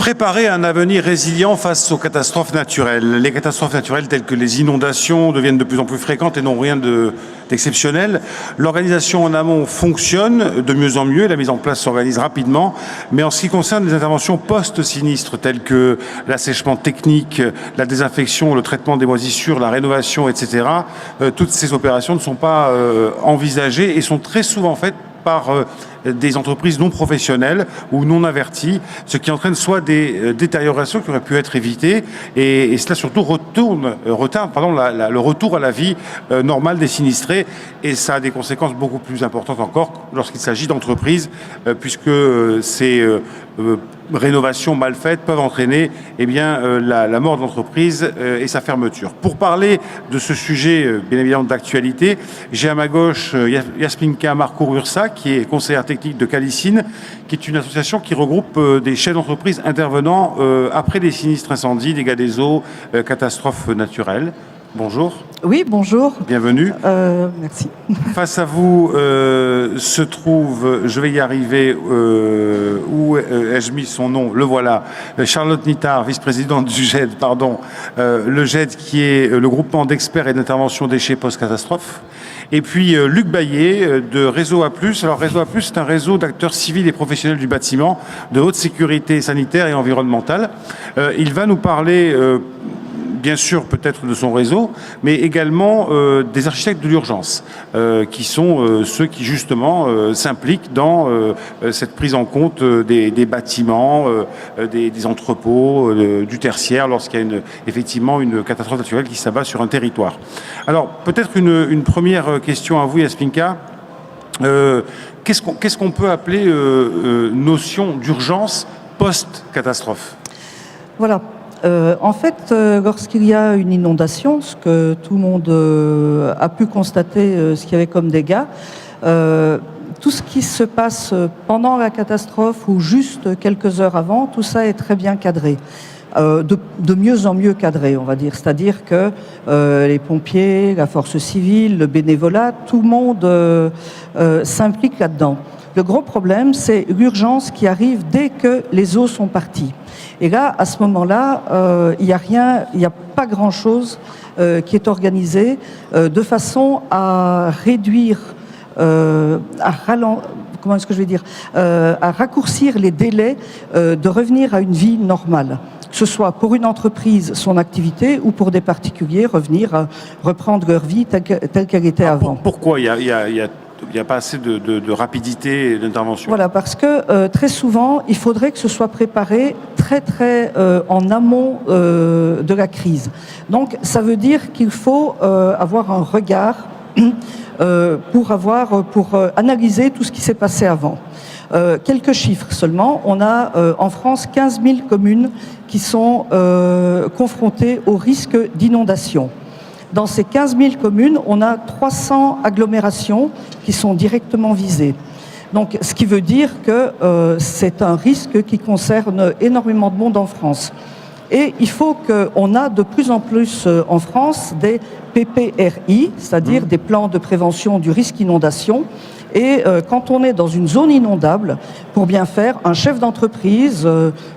Préparer un avenir résilient face aux catastrophes naturelles. Les catastrophes naturelles telles que les inondations deviennent de plus en plus fréquentes et n'ont rien d'exceptionnel. L'organisation en amont fonctionne de mieux en mieux, la mise en place s'organise rapidement, mais en ce qui concerne les interventions post-sinistres telles que l'assèchement technique, la désinfection, le traitement des moisissures, la rénovation, etc., toutes ces opérations ne sont pas envisagées et sont très souvent faites par des entreprises non professionnelles ou non averties, ce qui entraîne soit des détériorations qui auraient pu être évitées et cela surtout retarde le retour à la vie normale des sinistrés et ça a des conséquences beaucoup plus importantes encore lorsqu'il s'agit d'entreprises puisque ces rénovations mal faites peuvent entraîner la mort de l'entreprise et sa fermeture. Pour parler de ce sujet bien évidemment d'actualité, j'ai à ma gauche Jasminka Marcourt-Ursa qui est conseillère technique de Calicine, qui est une association qui regroupe des chefs d'entreprise intervenant après des sinistres incendies, dégâts des eaux, catastrophes naturelles. Bonjour. Oui, bonjour. Bienvenue. Merci. Face à vous se trouve, je vais y arriver, où ai-je mis son nom? Le voilà. Charlotte Nittard, vice-présidente du GED, le GED qui est le groupement d'experts et d'intervention déchets post-catastrophe. Et puis Luc Baillet de Réseau A+. Alors Réseau A+, c'est un réseau d'acteurs civils et professionnels du bâtiment de haute sécurité sanitaire et environnementale. Il va nous parler bien sûr peut-être de son réseau, mais également des architectes de l'urgence, qui sont ceux qui justement s'impliquent dans cette prise en compte des bâtiments, des entrepôts, du tertiaire, lorsqu'il y a effectivement une catastrophe naturelle qui s'abat sur un territoire. Alors peut-être une première question à vous, Jasminka. Qu'est-ce qu'on peut appeler notion d'urgence post-catastrophe? Voilà. En fait, lorsqu'il y a une inondation, ce que tout le monde a pu constater, ce qu'il y avait comme dégâts, tout ce qui se passe pendant la catastrophe ou juste quelques heures avant, tout ça est très bien cadré. De mieux en mieux cadré, on va dire. C'est-à-dire que les pompiers, la force civile, le bénévolat, tout le monde s'implique là-dedans. Le gros problème, c'est l'urgence qui arrive dès que les eaux sont parties. Et là, à ce moment-là, il n'y a pas grand-chose qui est organisé de façon à réduire, à raccourcir les délais de revenir à une vie normale. Que ce soit pour une entreprise, son activité, ou pour des particuliers, reprendre leur vie telle qu'elle était avant. Pourquoi il n'y a pas assez de rapidité et d'intervention? Voilà, parce que très souvent, il faudrait que ce soit préparé très en amont de la crise. Donc, ça veut dire qu'il faut avoir un regard pour analyser tout ce qui s'est passé avant. Quelques chiffres seulement. On a en France 15 000 communes qui sont confrontées au risque d'inondation. Dans ces 15 000 communes, on a 300 agglomérations qui sont directement visées. Donc, ce qui veut dire que c'est un risque qui concerne énormément de monde en France. Et il faut qu'on a de plus en plus en France des PPRI, c'est-à-dire des plans de prévention du risque inondation. Et quand on est dans une zone inondable, pour bien faire, un chef d'entreprise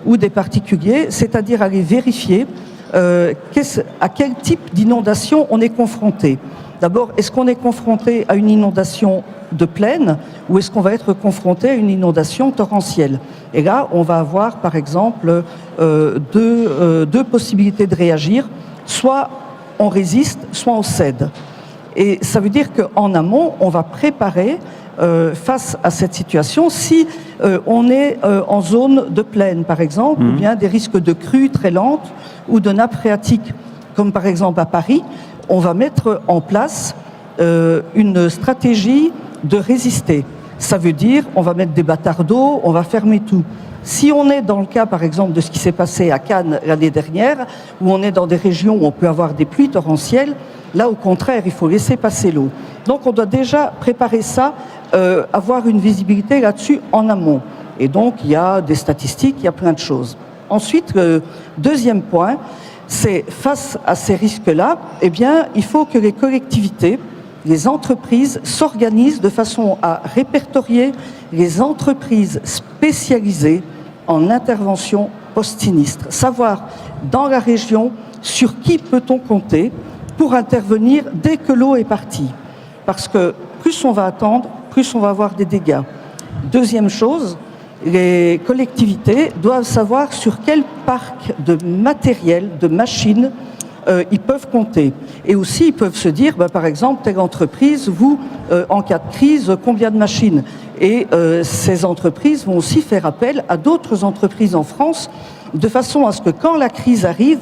ou des particuliers, c'est-à-dire aller vérifier à quel type d'inondation on est confronté. D'abord, est-ce qu'on est confronté à une inondation de plaine ou est-ce qu'on va être confronté à une inondation torrentielle? Et là, on va avoir, par exemple, deux possibilités de réagir. Soit on résiste, soit on cède. Et ça veut dire qu'en amont, on va préparer face à cette situation. Si on est en zone de plaine, par exemple, ou bien des risques de crues très lentes ou de nappes phréatiques, comme par exemple à Paris, on va mettre en place une stratégie de résister. Ça veut dire on va mettre des bâtards d'eau, on va fermer tout. Si on est dans le cas, par exemple, de ce qui s'est passé à Cannes l'année dernière, où on est dans des régions où on peut avoir des pluies torrentielles, là, au contraire, il faut laisser passer l'eau. Donc, on doit déjà préparer ça, avoir une visibilité là-dessus en amont. Et donc, il y a des statistiques, il y a plein de choses. Ensuite, deuxième point, c'est face à ces risques-là, eh bien, il faut que les collectivités, les entreprises s'organisent de façon à répertorier les entreprises spécialisées en intervention post-sinistre. Savoir dans la région sur qui peut-on compter pour intervenir dès que l'eau est partie. Parce que plus on va attendre, plus on va avoir des dégâts. Deuxième chose, les collectivités doivent savoir sur quel parc de matériel, de machines, ils peuvent compter. Et aussi, ils peuvent se dire, par exemple, telle entreprise, vous, en cas de crise, combien de machines ? Et ces entreprises vont aussi faire appel à d'autres entreprises en France, de façon à ce que quand la crise arrive,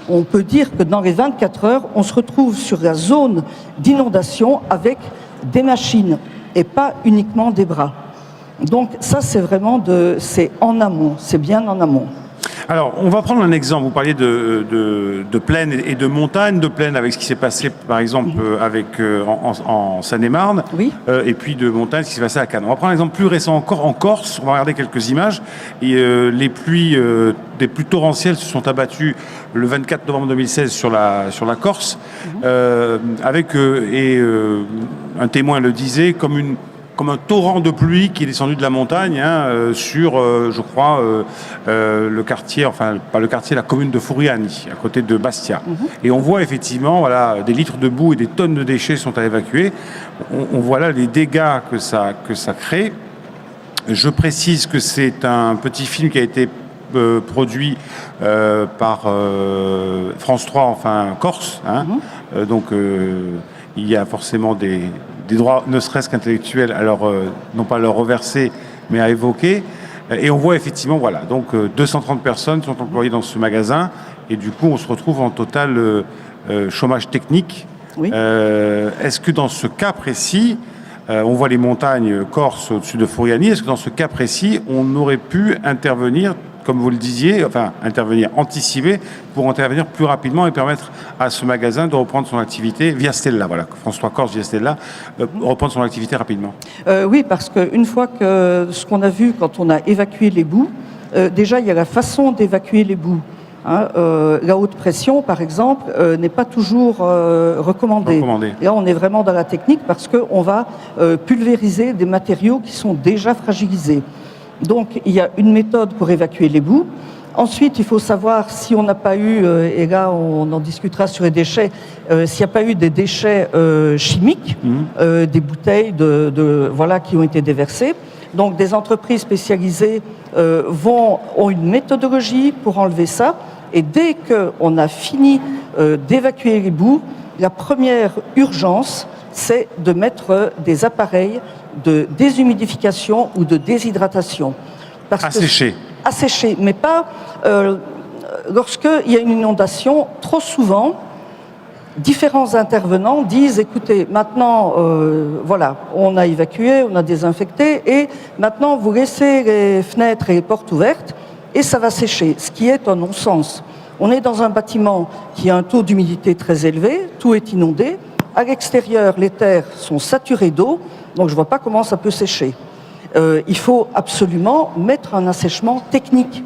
on peut dire que dans les 24 heures, on se retrouve sur la zone d'inondation avec des machines et pas uniquement des bras. Donc ça, c'est vraiment c'est en amont, c'est bien en amont. Alors, on va prendre un exemple. Vous parliez de plaine et de montagne, de plaine avec ce qui s'est passé, par exemple, en Seine-et-Marne, oui. Et puis de montagne, ce qui s'est passé à Cannes. On va prendre un exemple plus récent encore, en Corse. On va regarder quelques images. Et, les pluies des pluies torrentielles se sont abattues le 24 novembre 2016 sur la Corse, avec, un témoin le disait, comme un torrent de pluie qui est descendu de la montagne sur, je crois, le quartier, enfin pas le quartier, la commune de Furiani, à côté de Bastia. Et on voit effectivement, voilà, des litres de boue et des tonnes de déchets sont à évacuer. On voit là les dégâts que ça crée. Je précise que c'est un petit film qui a été produit par France 3, enfin Corse. Donc il y a forcément des droits, ne serait-ce qu'intellectuels, alors non pas à leur reverser, mais à évoquer. Et on voit effectivement, voilà, donc 230 personnes sont employées dans ce magasin, et du coup, on se retrouve en total chômage technique. Oui. Est-ce que dans ce cas précis, on voit les montagnes corse au-dessus de Furiani, est-ce que dans ce cas précis, on aurait pu intervenir, comme vous le disiez, enfin intervenir, anticiper, pour intervenir plus rapidement et permettre à ce magasin de reprendre son activité via Stella, voilà, François Corse via Stella, reprendre son activité rapidement? Oui, parce qu'une fois que ce qu'on a vu quand on a évacué les boues, déjà il y a la façon d'évacuer les boues. La haute pression, par exemple, n'est pas toujours recommandée. Et là, on est vraiment dans la technique parce qu'on va pulvériser des matériaux qui sont déjà fragilisés. Donc, il y a une méthode pour évacuer les boues. Ensuite, il faut savoir si on n'a pas eu, et là on en discutera sur les déchets, s'il n'y a pas eu des déchets chimiques, des bouteilles voilà, qui ont été déversées. Donc, des entreprises spécialisées ont une méthodologie pour enlever ça. Et dès qu'on a fini d'évacuer les boues, la première urgence, c'est de mettre des appareils de déshumidification ou de déshydratation. À sécher, mais pas lorsqu'il y a une inondation. Trop souvent, différents intervenants disent, écoutez, maintenant, voilà, on a évacué, on a désinfecté, et maintenant vous laissez les fenêtres et les portes ouvertes, et ça va sécher, ce qui est un non-sens. On est dans un bâtiment qui a un taux d'humidité très élevé, tout est inondé. À l'extérieur, les terres sont saturées d'eau, donc je ne vois pas comment ça peut sécher. Il faut absolument mettre un assèchement technique.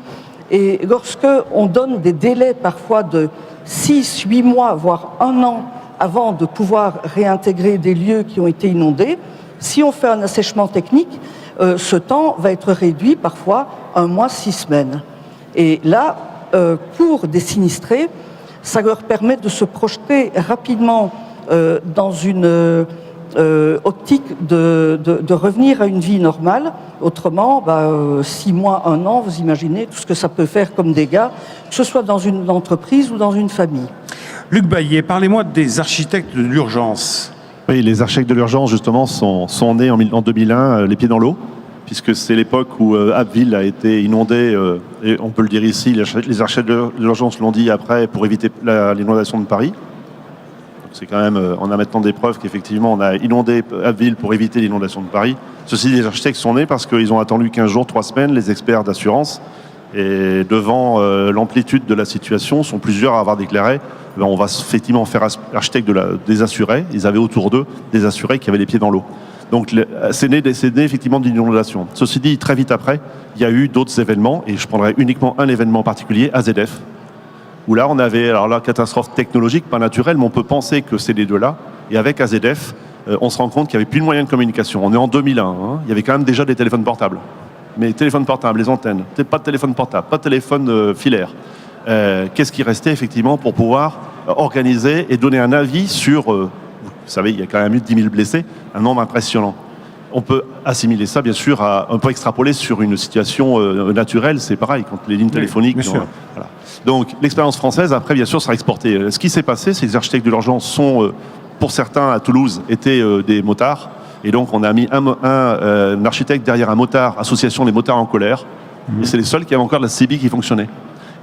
Et lorsque on donne des délais parfois de 6, 8 mois, voire 1 an avant de pouvoir réintégrer des lieux qui ont été inondés, si on fait un assèchement technique, ce temps va être réduit parfois 1 mois, 6 semaines. Et là, pour des sinistrés, ça leur permet de se projeter rapidement dans une optique de revenir à une vie normale. Autrement, 6 mois, 1 an, vous imaginez tout ce que ça peut faire comme dégâts, que ce soit dans une entreprise ou dans une famille. Luc Baillet, parlez-moi des architectes de l'urgence. Oui, les architectes de l'urgence, justement, sont nés en 2001, les pieds dans l'eau, puisque c'est l'époque où Abbeville a été inondée, et on peut le dire ici, les architectes de l'urgence l'ont dit après, pour éviter l'inondation de Paris. C'est quand même, on a maintenant des preuves qu'effectivement on a inondé Abbeville pour éviter l'inondation de Paris. Ceci, les architectes sont nés parce qu'ils ont attendu 15 jours, 3 semaines, les experts d'assurance. Et devant l'amplitude de la situation, sont plusieurs à avoir déclaré on va effectivement faire architecte des assurés. Ils avaient autour d'eux des assurés qui avaient les pieds dans l'eau. Donc c'est né effectivement d'une inondation. Ceci dit, très vite après, il y a eu d'autres événements, et je prendrai uniquement un événement particulier, AZF, où là on avait, alors là, catastrophe technologique, pas naturelle, mais on peut penser que c'est les deux-là. Et avec AZF, on se rend compte qu'il n'y avait plus de moyens de communication. On est en 2001, il y avait quand même déjà des téléphones portables. mais téléphone portable, les antennes, pas de téléphone portable, pas de téléphone filaire. Qu'est-ce qui restait effectivement pour pouvoir organiser et donner un avis sur, vous savez, il y a quand même eu 10 000 blessés, un nombre impressionnant. On peut assimiler ça, bien sûr, on peut extrapoler sur une situation naturelle, c'est pareil, quand les lignes téléphoniques... bien sûr. Voilà. Donc, l'expérience française, après, bien sûr, sera exportée. Ce qui s'est passé, c'est que les architectes de l'urgence sont, pour certains, à Toulouse, étaient des motards. Et donc, on a mis un architecte derrière un motard, association des motards en colère. Et c'est les seuls qui avaient encore de la CIBI qui fonctionnait.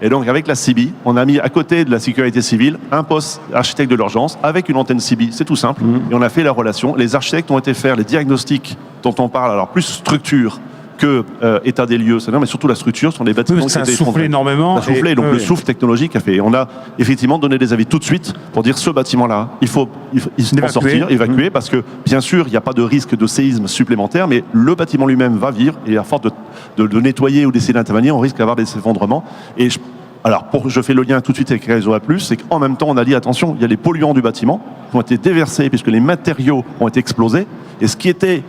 Et donc, avec la CIBI, on a mis à côté de la sécurité civile un poste architecte de l'urgence avec une antenne CIBI. C'est tout simple. Et on a fait la relation. Les architectes ont été faire les diagnostics dont on parle, alors plus structure que état des lieux, mais surtout la structure sur les bâtiments qui ça a étaient soufflé énormément. Ça a soufflé, donc le souffle technologique a fait. On a effectivement donné des avis tout de suite pour dire ce bâtiment-là, il faut en sortir, évacuer, parce que bien sûr, il n'y a pas de risque de séisme supplémentaire, mais le bâtiment lui-même va vivre, et à force de nettoyer ou d'essayer d'intervenir, on risque d'avoir des effondrements. Et je fais le lien tout de suite avec Réseau A+, c'est qu'en même temps, on a dit attention, il y a les polluants du bâtiment qui ont été déversés puisque les matériaux ont été explosés, et ce qui était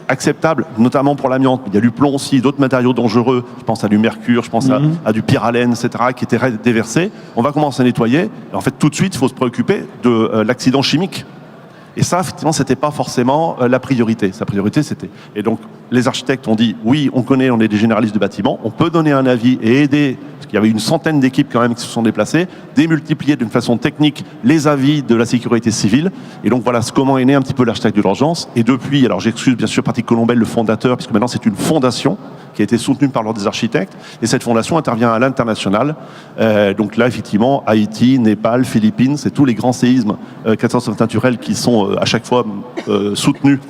acceptable, notamment pour l'amiante. Il y a du plomb aussi, d'autres matériaux dangereux. Je pense à du mercure, je pense à du pyralène, etc., qui étaient déversés. On va commencer à nettoyer. Et en fait, tout de suite, il faut se préoccuper de l'accident chimique. Et ça, effectivement, c'était pas forcément la priorité. Sa priorité, c'était... Et donc, les architectes ont dit, oui, on connaît, on est des généralistes de bâtiments, on peut donner un avis et aider, parce qu'il y avait une centaine d'équipes quand même qui se sont déplacées, démultiplier d'une façon technique les avis de la sécurité civile. Et donc, voilà comment est né un petit peu l'architecte de l'urgence. Et depuis, alors j'excuse bien sûr Patrick Colombel, le fondateur, puisque maintenant c'est une fondation qui a été soutenue par l'Ordre des architectes. Et cette fondation intervient à l'international. Donc là, effectivement, Haïti, Népal, Philippines, c'est tous les grands séismes, catastrophes naturelles qui sont à chaque fois soutenus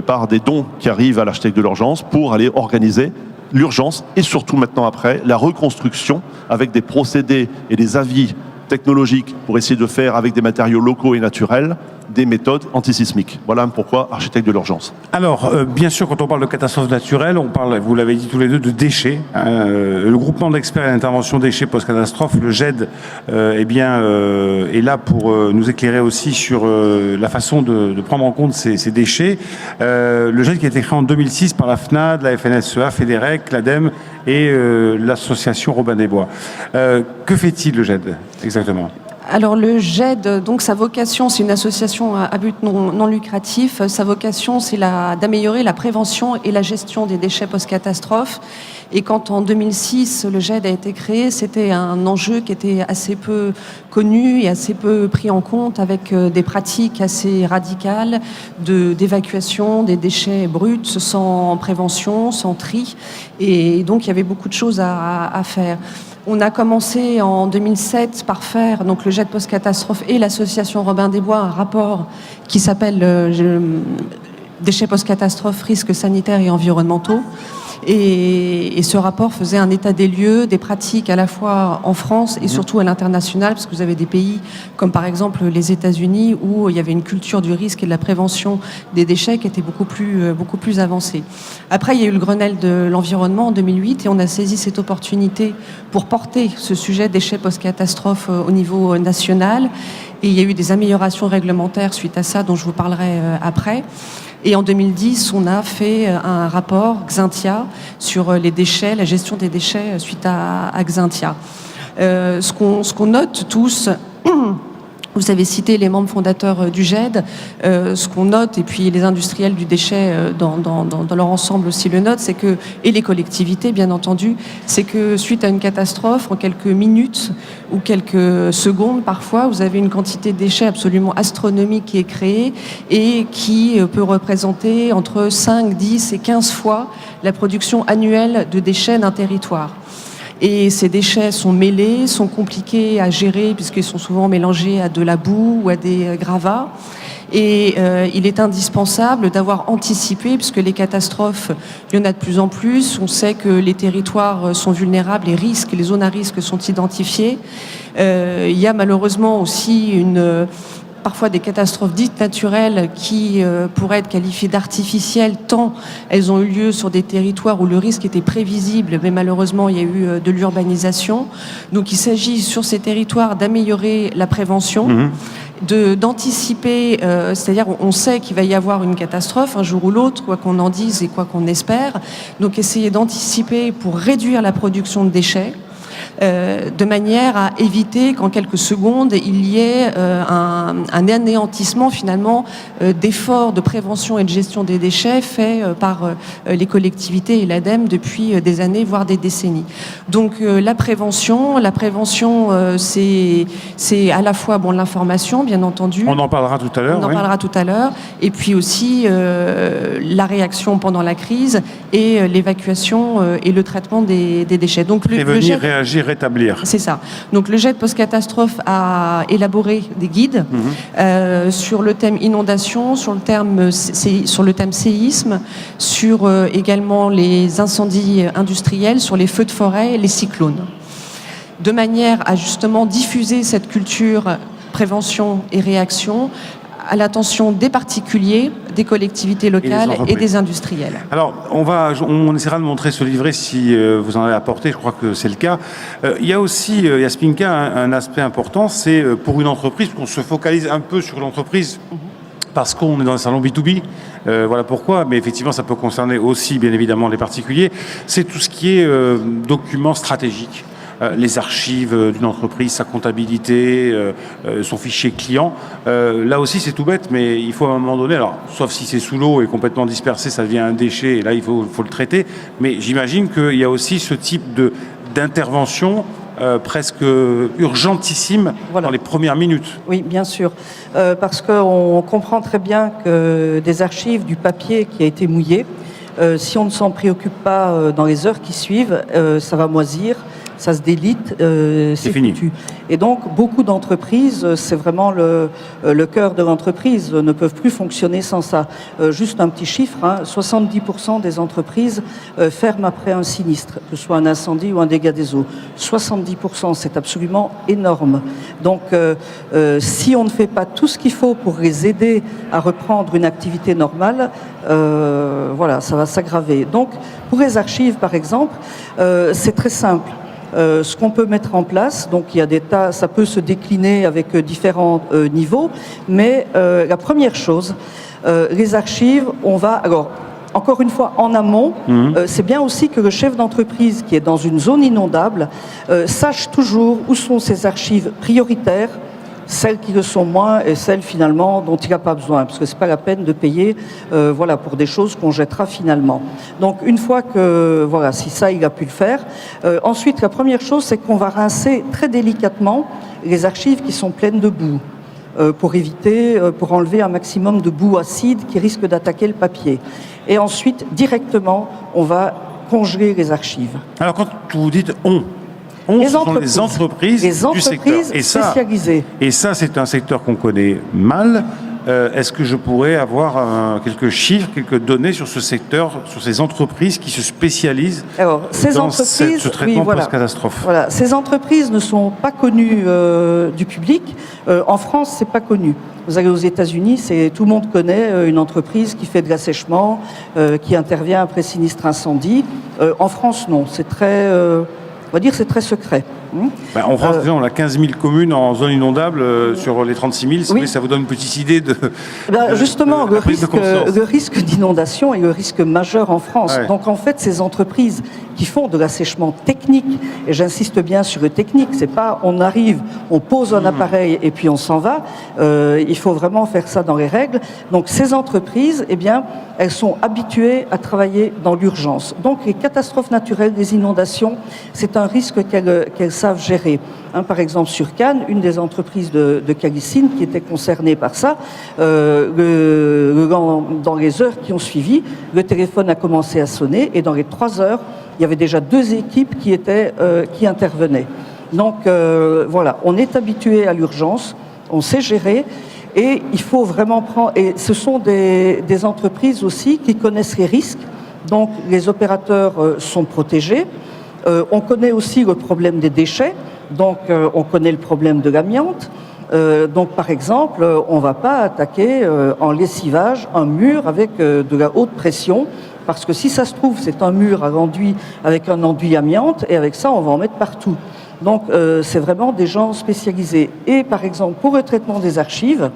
par des dons qui arrivent à l'architecte de l'urgence pour aller organiser l'urgence et surtout maintenant après la reconstruction avec des procédés et des avis technologiques pour essayer de faire avec des matériaux locaux et naturels des méthodes antisismiques. Voilà pourquoi architecte de l'urgence. Alors, bien sûr, quand on parle de catastrophes naturelles, on parle, vous l'avez dit tous les deux, de déchets. Le groupement d'experts et d'intervention déchets post-catastrophe, le GED, est là pour nous éclairer aussi sur la façon de prendre en compte ces déchets. Le GED qui a été créé en 2006 par la FNAD, la FNSEA, FEDEREC, l'ADEME et l'association Robin des Bois. Que fait-il, le GED, exactement ? Alors le GED, donc sa vocation, c'est une association à but non lucratif. Sa vocation, c'est d'améliorer la prévention et la gestion des déchets post-catastrophe. Et quand en 2006, le GED a été créé, c'était un enjeu qui était assez peu connu et assez peu pris en compte, avec des pratiques assez radicales d'évacuation des déchets bruts, sans prévention, sans tri. Et donc il y avait beaucoup de choses à faire. On a commencé en 2007 par faire, donc le GED post-catastrophe et l'association Robin des Bois, un rapport qui s'appelle Déchets post-catastrophe, risques sanitaires et environnementaux. Et ce rapport faisait un état des lieux, des pratiques à la fois en France et surtout à l'international, parce que vous avez des pays comme par exemple les États-Unis où il y avait une culture du risque et de la prévention des déchets qui était beaucoup plus avancée. Après, il y a eu le Grenelle de l'environnement en 2008 et on a saisi cette opportunité pour porter ce sujet déchets post-catastrophe au niveau national. Et il y a eu des améliorations réglementaires suite à ça, dont je vous parlerai après. Et en 2010, on a fait un rapport Xynthia sur les déchets, la gestion des déchets suite à Xynthia. Ce qu'on note tous, vous avez cité les membres fondateurs du GED, ce qu'on note, et puis les industriels du déchet dans leur ensemble aussi le notent, c'est que, et les collectivités bien entendu, c'est que suite à une catastrophe, en quelques minutes ou quelques secondes parfois, vous avez une quantité de déchets absolument astronomique qui est créée et qui peut représenter entre 5, 10 et 15 fois la production annuelle de déchets d'un territoire. Et ces déchets sont mêlés, sont compliqués à gérer puisqu'ils sont souvent mélangés à de la boue ou à des gravats. Et il est indispensable d'avoir anticipé, puisque les catastrophes, il y en a de plus en plus. On sait que les territoires sont vulnérables, les zones à risque sont identifiées. Il y a malheureusement aussi parfois des catastrophes dites naturelles qui pourraient être qualifiées d'artificielles tant elles ont eu lieu sur des territoires où le risque était prévisible, mais malheureusement il y a eu de l'urbanisation. Donc il s'agit sur ces territoires d'améliorer la prévention, d'anticiper, c'est-à-dire on sait qu'il va y avoir une catastrophe un jour ou l'autre, quoi qu'on en dise et quoi qu'on espère. Donc essayer d'anticiper pour réduire la production de déchets. De manière à éviter qu'en quelques secondes, il y ait un anéantissement finalement d'efforts de prévention et de gestion des déchets faits par les collectivités et l'ADEME depuis des années, voire des décennies. Donc la prévention, c'est à la fois l'information, bien entendu. On en parlera tout à l'heure. On en parlera tout à l'heure. Et puis aussi la réaction pendant la crise et l'évacuation et le traitement des déchets. Donc prévenir, réagir, rétablir. C'est ça. Donc le GIEC post-catastrophe a élaboré des guides sur le thème inondation, sur le thème séisme, sur également les incendies industriels, sur les feux de forêt et les cyclones. De manière à justement diffuser cette culture prévention et réaction à l'attention des particuliers, des collectivités locales et des industriels. Alors, on essaiera de montrer ce livret si vous en avez apporté, je crois que c'est le cas. Il y a aussi, Jasminka, un aspect important, c'est pour une entreprise, qu'on se focalise un peu sur l'entreprise, parce qu'on est dans un salon B2B, voilà pourquoi, mais effectivement ça peut concerner aussi bien évidemment les particuliers, c'est tout ce qui est documents stratégiques. Les archives d'une entreprise, sa comptabilité, son fichier client. Là aussi, c'est tout bête, mais il faut à un moment donné, alors, sauf si c'est sous l'eau et complètement dispersé, ça devient un déchet, et là, il faut le traiter. Mais j'imagine qu'il y a aussi ce type d'intervention presque urgentissime dans les premières minutes. Oui, bien sûr. Parce qu'on comprend très bien que des archives, du papier qui a été mouillé, si on ne s'en préoccupe pas dans les heures qui suivent, ça va moisir. Ça se délite, c'est foutu. Et donc, beaucoup d'entreprises, c'est vraiment le cœur de l'entreprise, ne peuvent plus fonctionner sans ça. Juste un petit chiffre, 70% des entreprises ferment après un sinistre, que ce soit un incendie ou un dégât des eaux. 70%, c'est absolument énorme. Donc, si on ne fait pas tout ce qu'il faut pour les aider à reprendre une activité normale, ça va s'aggraver. Donc, pour les archives, par exemple, c'est très simple. Ce qu'on peut mettre en place, donc il y a des tas, ça peut se décliner avec différents niveaux, mais la première chose, les archives, encore une fois, en amont, c'est bien aussi que le chef d'entreprise qui est dans une zone inondable sache toujours où sont ses archives prioritaires, celles qui le sont moins et celles finalement dont il n'a pas besoin, parce que c'est pas la peine de payer pour des choses qu'on jettera finalement. Donc une fois que, si ça il a pu le faire, ensuite la première chose c'est qu'on va rincer très délicatement les archives qui sont pleines de boue, pour enlever un maximum de boue acide qui risque d'attaquer le papier. Et ensuite, directement, on va congeler les archives. Alors quand vous dites on, ce sont les entreprises du secteur. Spécialisées. Et ça, c'est un secteur qu'on connaît mal. Est-ce que je pourrais avoir quelques chiffres, quelques données sur ce secteur, sur ces entreprises qui se spécialisent dans ce traitement post-catastrophe? Voilà, ces entreprises ne sont pas connues du public. En France, c'est pas connu. Vous allez aux États-Unis, tout le monde connaît une entreprise qui fait de l'assèchement, qui intervient après sinistre incendie. En France, non. C'est très... on va dire c'est très secret. En France, on a 15 000 communes en zone inondable sur les 36 000. Ça vous donne une petite idée de justement, le risque d'inondation est le risque majeur en France. Ouais. Donc en fait, ces entreprises qui font de l'assèchement technique, et j'insiste bien sur le technique, c'est pas on arrive, on pose un appareil et puis on s'en va. Il faut vraiment faire ça dans les règles. Donc ces entreprises, elles sont habituées à travailler dans l'urgence. Donc les catastrophes naturelles, les inondations, c'est un risque qu'elles savent gérer. Par exemple, sur Cannes, une des entreprises de Callicine qui était concernée par ça, dans les heures qui ont suivi, le téléphone a commencé à sonner et dans les 3 heures, il y avait déjà 2 équipes qui intervenaient. Donc on est habitué à l'urgence, on sait gérer et il faut vraiment prendre... Et ce sont des entreprises aussi qui connaissent les risques, donc les opérateurs sont protégés. On connaît aussi le problème des déchets, donc on connaît le problème de l'amiante. Donc, par exemple, on ne va pas attaquer en lessivage un mur avec de la haute pression, parce que si ça se trouve, c'est un mur à enduit avec un enduit amiante, et avec ça, on va en mettre partout. Donc, c'est vraiment des gens spécialisés. Et par exemple, pour le traitement des archives,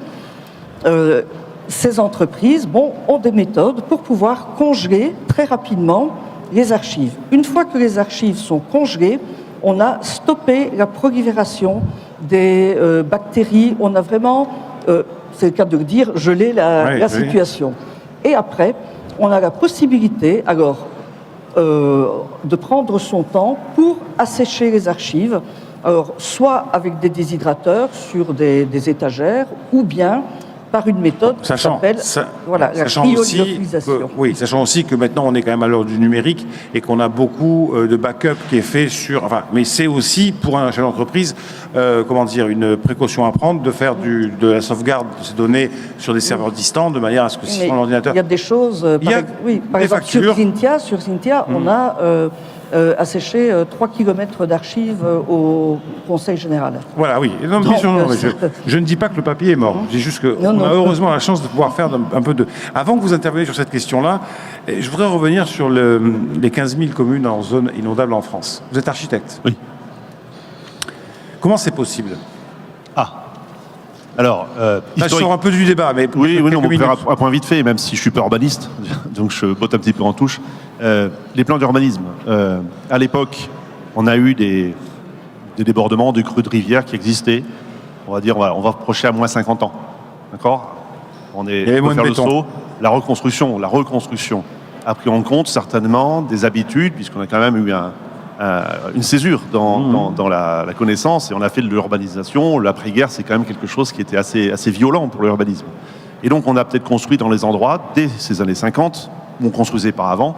ces entreprises ont des méthodes pour pouvoir congeler très rapidement les archives. Une fois que les archives sont congelées, on a stoppé la prolifération des bactéries. On a vraiment, c'est le cas de le dire, gelé la situation. Et après, on a la possibilité, alors, de prendre son temps pour assécher les archives, alors, soit avec des déshydrateurs sur des étagères, ou bien par une méthode qui s'appelle la cryolyophilization. Sachant aussi que maintenant on est quand même à l'heure du numérique et qu'on a beaucoup de backup qui est fait sur... mais c'est aussi pour un chef d'entreprise, une précaution à prendre de faire de la sauvegarde de ces données sur des serveurs distants de manière à ce que si son ordinateur... Il y a des choses... par exemple, sur Cynthia, on a... asséché 3 km d'archives au Conseil général. Voilà, oui. Non, je ne dis pas que le papier est mort. Je dis juste qu'on a heureusement la chance de pouvoir faire un peu de... Avant que vous interveniez sur cette question-là, je voudrais revenir sur les 15 000 communes en zone inondable en France. Vous êtes architecte. Oui. Comment c'est possible? Alors, là, je sors un peu du débat, mais... on peut faire un point vite fait, même si je suis pas urbaniste, donc je botte un petit peu en touche. Les plans d'urbanisme. À l'époque, on a eu des débordements de crues de rivières qui existaient. On va dire, on va approcher à moins 50 ans. D'accord? On peut faire le saut. La reconstruction a pris en compte certainement des habitudes, puisqu'on a quand même eu une césure dans la connaissance, et on a fait de l'urbanisation. L'après-guerre, c'est quand même quelque chose qui était assez violent pour l'urbanisme. Et donc, on a peut-être construit dans les endroits, dès ces années 50, où on construisait par avant,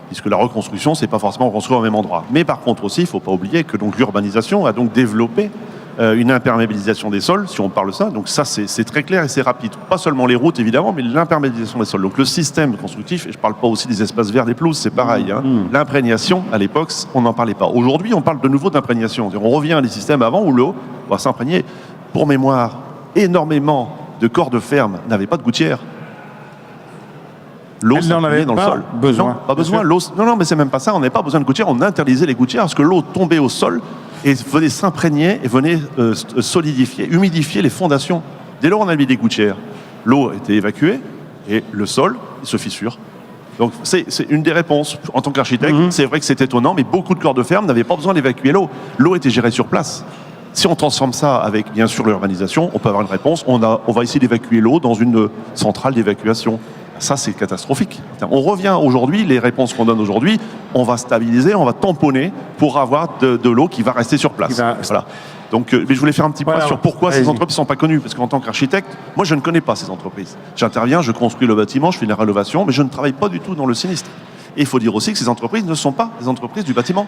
puisque la reconstruction, c'est pas forcément construire au même endroit. Mais par contre aussi, il ne faut pas oublier que l'urbanisation a donc développé une imperméabilisation des sols, si on parle de ça. Donc ça, c'est très clair et c'est rapide. Pas seulement les routes, évidemment, mais l'imperméabilisation des sols. Donc le système constructif, et je ne parle pas aussi des espaces verts, des pelouses, c'est pareil. L'imprégnation, à l'époque, on n'en parlait pas. Aujourd'hui, on parle de nouveau d'imprégnation. On revient à des systèmes avant où l'eau va s'imprégner. Pour mémoire, énormément de corps de ferme n'avaient pas de gouttière. L'eau s'appuyait dans le sol. Besoin. Non, pas besoin. Non, mais c'est même pas ça. On n'avait pas besoin de gouttières. On interdisait les gouttières parce que l'eau tombait au sol et venait s'imprégner et venait solidifier, humidifier les fondations. Dès lors, on a mis des gouttières. L'eau était évacuée et le sol se fissure. Donc, c'est une des réponses. En tant qu'architecte, c'est vrai que c'est étonnant, mais beaucoup de corps de ferme n'avaient pas besoin d'évacuer l'eau. L'eau était gérée sur place. Si on transforme ça avec, bien sûr, l'urbanisation, on peut avoir une réponse. On va essayer d'évacuer l'eau dans une centrale d'évacuation. Ça, c'est catastrophique. On revient aujourd'hui, les réponses qu'on donne aujourd'hui, on va stabiliser, on va tamponner pour avoir de l'eau qui va rester sur place. Voilà. Donc, mais je voulais faire un petit point sur pourquoi ces entreprises ne sont pas connues. Parce qu'en tant qu'architecte, moi, je ne connais pas ces entreprises. J'interviens, je construis le bâtiment, je fais la rénovation, mais je ne travaille pas du tout dans le sinistre. Et il faut dire aussi que ces entreprises ne sont pas des entreprises du bâtiment.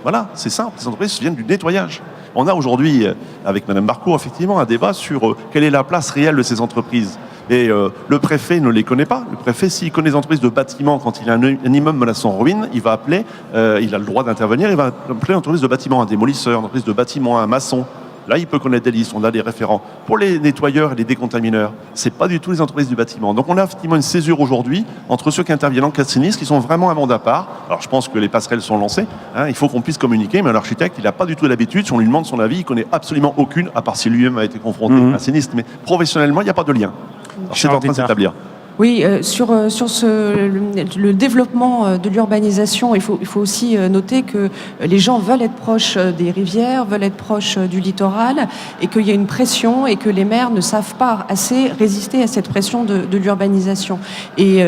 Voilà, c'est simple. Les entreprises viennent du nettoyage. On a aujourd'hui, avec Madame Barcourt, effectivement, un débat sur quelle est la place réelle de ces entreprises. Et le préfet ne les connaît pas. Le préfet, s'il connaît les entreprises de bâtiment, quand il a un immeuble menaçant en ruine, il va appeler, il a le droit d'intervenir, il va appeler une entreprise de bâtiment, un démolisseur, une entreprise de bâtiment, un maçon. Là, il peut connaître des listes, on a des référents. Pour les nettoyeurs et les décontamineurs, c'est pas du tout les entreprises du bâtiment. Donc on a effectivement une césure aujourd'hui entre ceux qui interviennent en cas de sinistre, qui sont vraiment un monde à part. Alors je pense que les passerelles sont lancées, il faut qu'on puisse communiquer, mais l'architecte, il n'a pas du tout l'habitude, si on lui demande son avis, il connaît absolument aucune, à part si lui-même a été confronté à un sinistre. Mais professionnellement, il n'y a pas de lien. C'est en train de s'établir. Oui, sur le développement de l'urbanisation, il faut aussi noter que les gens veulent être proches des rivières, veulent être proches du littoral, et qu'il y a une pression et que les maires ne savent pas assez résister à cette pression de l'urbanisation. Et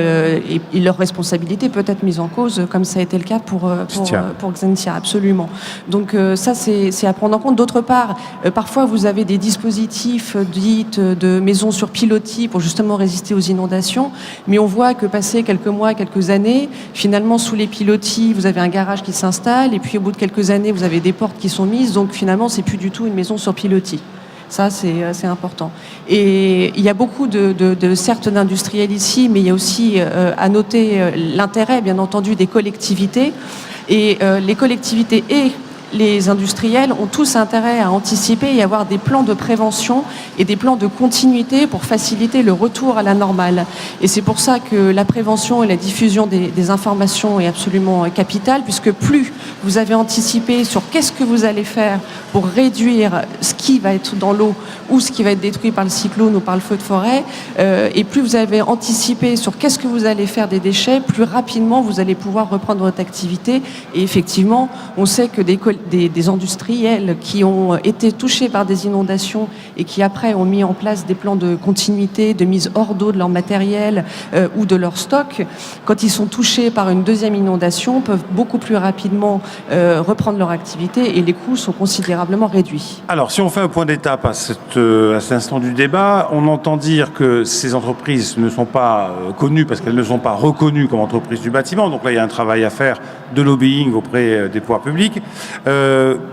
leur responsabilité peut être mise en cause, comme ça a été le cas pour Xanthia, absolument. Donc ça, c'est à prendre en compte. D'autre part, parfois vous avez des dispositifs dits de maisons sur pilotis pour justement résister aux inondations. Mais on voit que passé quelques mois, quelques années, finalement sous les pilotis, vous avez un garage qui s'installe, et puis au bout de quelques années, vous avez des portes qui sont mises, donc finalement, c'est plus du tout une maison sur pilotis. Ça, c'est important. Et il y a beaucoup certes d'industriels ici, mais il y a aussi à noter l'intérêt, bien entendu, des collectivités. Et les collectivités et les industriels ont tous intérêt à anticiper et avoir des plans de prévention et des plans de continuité pour faciliter le retour à la normale. Et c'est pour ça que la prévention et la diffusion des informations est absolument capitale, puisque plus vous avez anticipé sur qu'est-ce que vous allez faire pour réduire ce qui va être dans l'eau ou ce qui va être détruit par le cyclone ou par le feu de forêt, et plus vous avez anticipé sur qu'est-ce que vous allez faire des déchets, plus rapidement vous allez pouvoir reprendre votre activité. Et effectivement, on sait que des industriels qui ont été touchés par des inondations et qui après ont mis en place des plans de continuité, de mise hors d'eau de leur matériel ou de leur stock, quand ils sont touchés par une deuxième inondation, peuvent beaucoup plus rapidement reprendre leur activité et les coûts sont considérablement réduits. Alors, si on fait un point d'étape à cet instant du débat, on entend dire que ces entreprises ne sont pas connues parce qu'elles ne sont pas reconnues comme entreprises du bâtiment. Donc là, il y a un travail à faire de lobbying auprès des pouvoirs publics.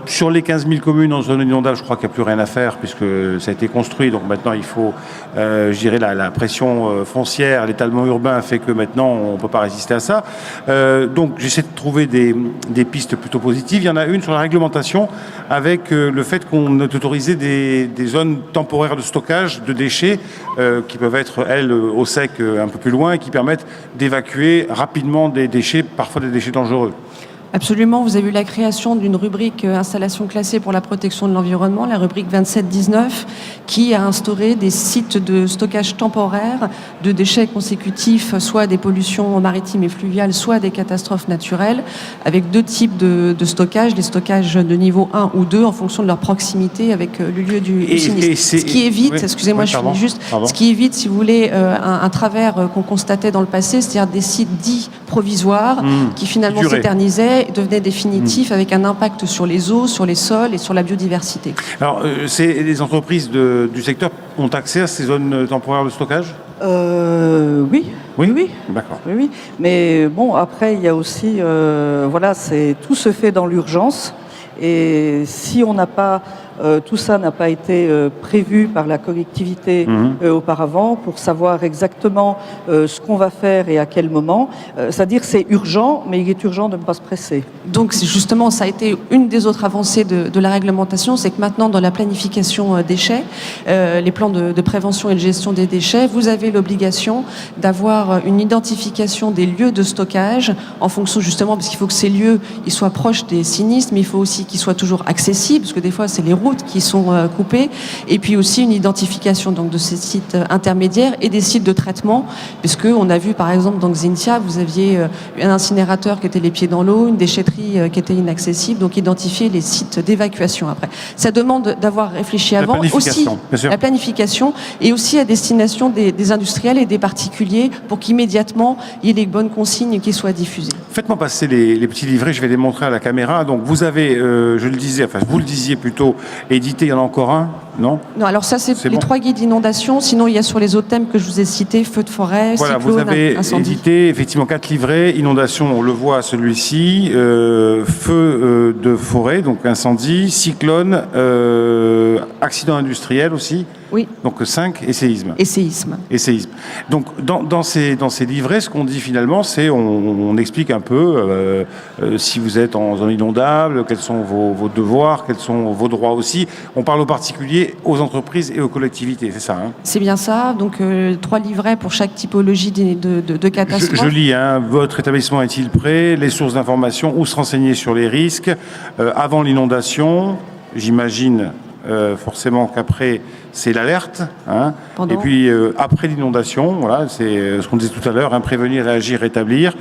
Sur les 15 000 communes en zone inondable, je crois qu'il n'y a plus rien à faire puisque ça a été construit. Donc maintenant, il faut, je dirais, la pression foncière, l'étalement urbain fait que maintenant, on ne peut pas résister à ça. Donc j'essaie de trouver des pistes plutôt positives. Il y en a une sur la réglementation avec le fait qu'on ait autorisé des zones temporaires de stockage de déchets qui peuvent être, elles, au sec un peu plus loin et qui permettent d'évacuer rapidement des déchets, parfois des déchets dangereux. Absolument, vous avez eu la création d'une rubrique installation classée pour la protection de l'environnement, la rubrique 2719, qui a instauré des sites de stockage temporaire de déchets consécutifs, soit des pollutions maritimes et fluviales, soit des catastrophes naturelles, avec deux types de stockage, des stockages de niveau 1 ou 2 en fonction de leur proximité avec le lieu du sinistre. Ce qui évite, excusez-moi, je finis juste, ce qui évite, si vous voulez, un travers qu'on constatait dans le passé, c'est-à-dire des sites dits provisoires qui finalement s'éternisaient, devenait définitif avec un impact sur les eaux, sur les sols et sur la biodiversité. Alors, les entreprises du secteur ont accès à ces zones temporaires de stockage ? Oui. Oui. D'accord. Oui. Mais bon, après, il y a aussi, voilà, tout se fait dans l'urgence. Et si on n'a pas, tout ça n'a pas été prévu par la collectivité auparavant pour savoir exactement ce qu'on va faire et à quel moment, c'est-à-dire c'est urgent, mais il est urgent de ne pas se presser. Donc justement, ça a été une des autres avancées de la réglementation, c'est que maintenant dans la planification déchets, les plans de prévention et de gestion des déchets, vous avez l'obligation d'avoir une identification des lieux de stockage en fonction justement, parce qu'il faut que ces lieux ils soient proches des sinistres, mais il faut aussi qu'ils soient toujours accessibles, parce que des fois c'est les routes qui sont coupées, et puis aussi une identification donc de ces sites intermédiaires et des sites de traitement, puisque on a vu par exemple dans Xintia, vous aviez un incinérateur qui était les pieds dans l'eau, une déchetterie qui était inaccessible, donc identifier les sites d'évacuation après. Ça demande d'avoir réfléchi avant, aussi la planification, et aussi à destination des industriels et des particuliers pour qu'immédiatement il y ait les bonnes consignes qui soient diffusées. Faites-moi passer les petits livrets, je vais les montrer à la caméra. Donc vous avez, je le disais, enfin vous le disiez plutôt, édité, il y en a encore un, non ? Non, alors ça c'est les 3 guides d'inondation, sinon il y a sur les autres thèmes que je vous ai cités, feu de forêt, voilà, cyclone, vous avez incendie. édité effectivement 4 livrets, inondation, on le voit celui-ci, feu de forêt, donc incendie, cyclone, accident industriel aussi. Oui. Donc 5 et séisme. Et séisme. Et séisme. Donc dans ces livrets, ce qu'on dit finalement, c'est on explique un peu si vous êtes en zone inondable, quels sont vos devoirs, quels sont vos droits aussi. On parle aux particuliers, aux entreprises et aux collectivités, c'est ça, hein ? C'est bien ça. Donc 3 livrets pour chaque typologie de catastrophe. Je lis, hein, votre établissement est-il prêt ? Les sources d'information, où se renseigner sur les risques avant l'inondation, j'imagine. Forcément qu'après c'est l'alerte, hein. Et puis après l'inondation, voilà, c'est ce qu'on disait tout à l'heure, hein, prévenir, réagir, rétablir.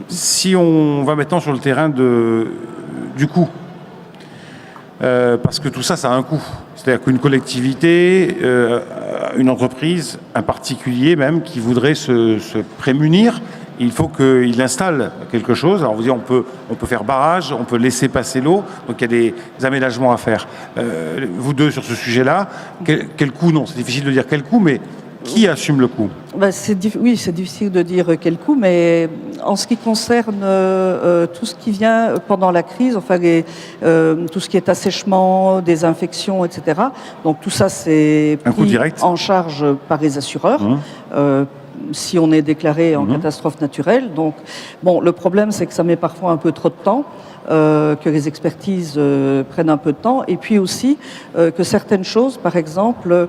Si on va maintenant sur le terrain du coût, parce que tout ça, ça a un coût. C'est-à-dire qu'une collectivité, une entreprise, un particulier même qui voudrait se prémunir, il faut qu'il installe quelque chose. Alors vous dites, on peut faire barrage, on peut laisser passer l'eau, donc il y a des aménagements à faire. Vous deux sur ce sujet-là, quel coût? Non, c'est difficile de dire quel coût, mais qui assume le coût? Oui, c'est difficile de dire quel coût, mais en ce qui concerne tout ce qui vient pendant la crise, enfin tout ce qui est assèchement, désinfection, etc. Donc tout ça, c'est pris en charge par les assureurs. si on est déclaré en catastrophe naturelle. Donc, bon, le problème, c'est que ça met parfois un peu trop de temps. Que les expertises prennent un peu de temps, et puis aussi que certaines choses, par exemple,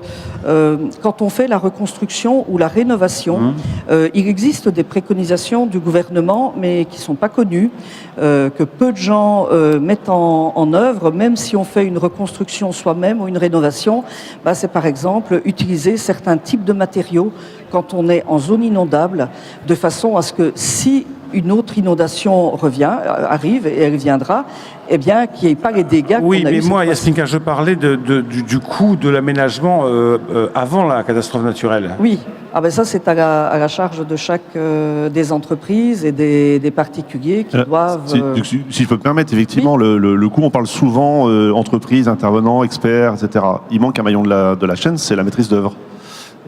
quand on fait la reconstruction ou la rénovation, il existe des préconisations du gouvernement, mais qui ne sont pas connues, que peu de gens mettent en œuvre, même si on fait une reconstruction soi-même ou une rénovation. Bah, c'est par exemple utiliser certains types de matériaux quand on est en zone inondable, de façon à ce que si une autre inondation arrive, et elle viendra, eh bien, qu'il n'y ait pas les dégâts Oui, qu'on a mais eu moi, cette fois-ci. Yasminka, je parlais du coût de l'aménagement avant la catastrophe naturelle. Oui, ah ben ça c'est à la charge de chaque des entreprises et des particuliers qui doivent... Si je peux me permettre, effectivement, le coût, on parle souvent entreprises, intervenants, experts, etc. Il manque un maillon de la chaîne, c'est la maîtrise d'œuvre.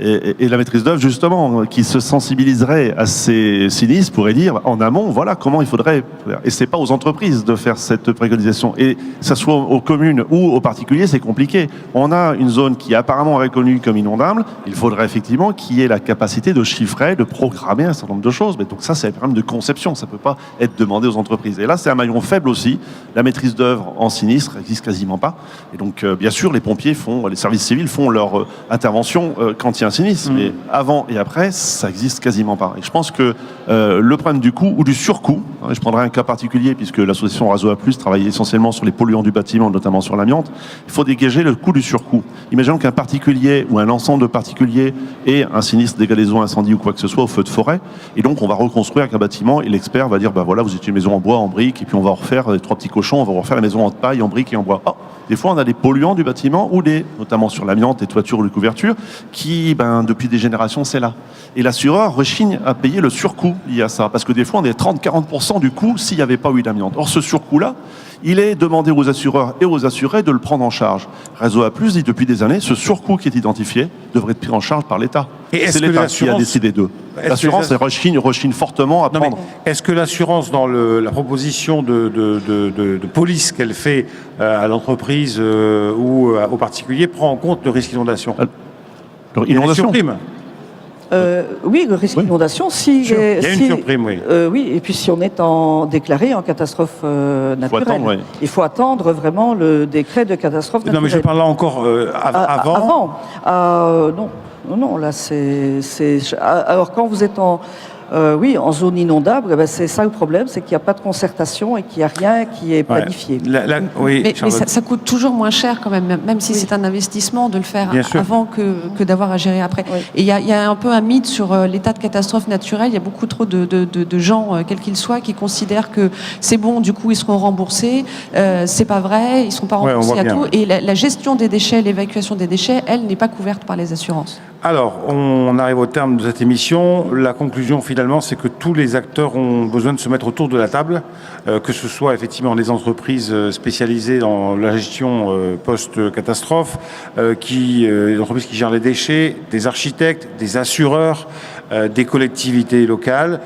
Et la maîtrise d'œuvre, justement, qui se sensibiliserait à ces sinistres, pourrait dire en amont, voilà comment il faudrait faire. Et c'est pas aux entreprises de faire cette préconisation. Et que ça soit aux communes ou aux particuliers, c'est compliqué. On a une zone qui est apparemment reconnue comme inondable. Il faudrait effectivement qu'il y ait la capacité de chiffrer, de programmer un certain nombre de choses. Mais donc ça, c'est un problème de conception. Ça peut pas être demandé aux entreprises. Et là, c'est un maillon faible aussi. La maîtrise d'œuvre en sinistre n'existe quasiment pas. Et donc, bien sûr, les pompiers les services civils font leur intervention quand il y a un sinistre, mais avant et après, ça existe quasiment pas. Et je pense que le problème du coût ou du surcoût, je prendrai un cas particulier puisque l'association Raso A+, travaille essentiellement sur les polluants du bâtiment, notamment sur l'amiante, il faut dégager le coût du surcoût. Imaginons qu'un particulier ou un ensemble de particuliers ait un sinistre, dégâts des eaux, incendie ou quoi que ce soit au feu de forêt, et donc on va reconstruire avec un bâtiment et l'expert va dire, bah voilà, vous êtes une maison en bois, en briques, et puis on va refaire les 3 petits cochons, on va refaire la maison en paille, en briques et en bois. Des fois, on a des polluants du bâtiment ou notamment sur l'amiante, les toitures ou les couvertures, qui, depuis des générations, c'est là. Et l'assureur rechigne à payer le surcoût lié à ça. Parce que des fois, on est 30-40% du coût s'il n'y avait pas eu d'amiante. Or, ce surcoût-là, il est demandé aux assureurs et aux assurés de le prendre en charge. Réseau A+, dit depuis des années, ce surcoût qui est identifié devrait être pris en charge par l'État. C'est l'État qui a décidé d'eux. L'assurance rechigne fortement à prendre. Est-ce que l'assurance, dans la proposition de police qu'elle fait à l'entreprise ou aux particuliers, prend en compte le risque d'inondation? Inondation. Oui, le risque d'inondation, Il y a une surprime, oui. Oui, et puis si on est déclaré en catastrophe naturelle, il faut attendre vraiment le décret de catastrophe naturelle. Non, mais je parle là encore avant. Non, là c'est... Alors quand vous êtes en zone inondable, c'est ça le problème, c'est qu'il n'y a pas de concertation et qu'il n'y a rien qui est planifié. Mais ça coûte toujours moins cher quand même si c'est un investissement, de le faire avant que d'avoir à gérer après. Oui. Et il y a un peu un mythe sur l'état de catastrophe naturelle. Il y a beaucoup trop de gens, quels qu'ils soient, qui considèrent que c'est bon, du coup ils seront remboursés. C'est pas vrai, ils ne seront pas remboursés à tout. Et la gestion des déchets, l'évacuation des déchets, elle n'est pas couverte par les assurances. Alors, on arrive au terme de cette émission. La conclusion, finalement, c'est que tous les acteurs ont besoin de se mettre autour de la table, que ce soit effectivement les entreprises spécialisées dans la gestion post-catastrophe, les entreprises qui gèrent les déchets, des architectes, des assureurs, des collectivités locales,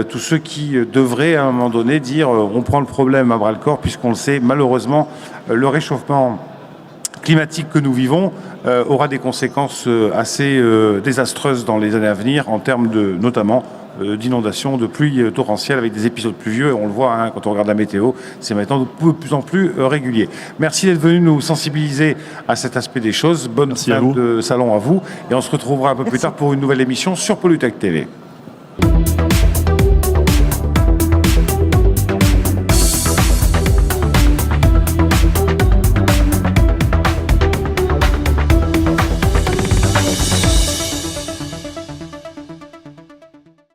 tous ceux qui devraient à un moment donné dire on prend le problème à bras-le-corps, puisqu'on le sait, malheureusement, le réchauffement climatique que nous vivons aura des conséquences assez désastreuses dans les années à venir en termes notamment d'inondations, de pluies torrentielles avec des épisodes pluvieux. On le voit quand on regarde la météo, c'est maintenant de plus en plus régulier. Merci d'être venu nous sensibiliser à cet aspect des choses. Bonne fin de salon à vous. Et on se retrouvera un peu plus tard pour une nouvelle émission sur Pollutech TV.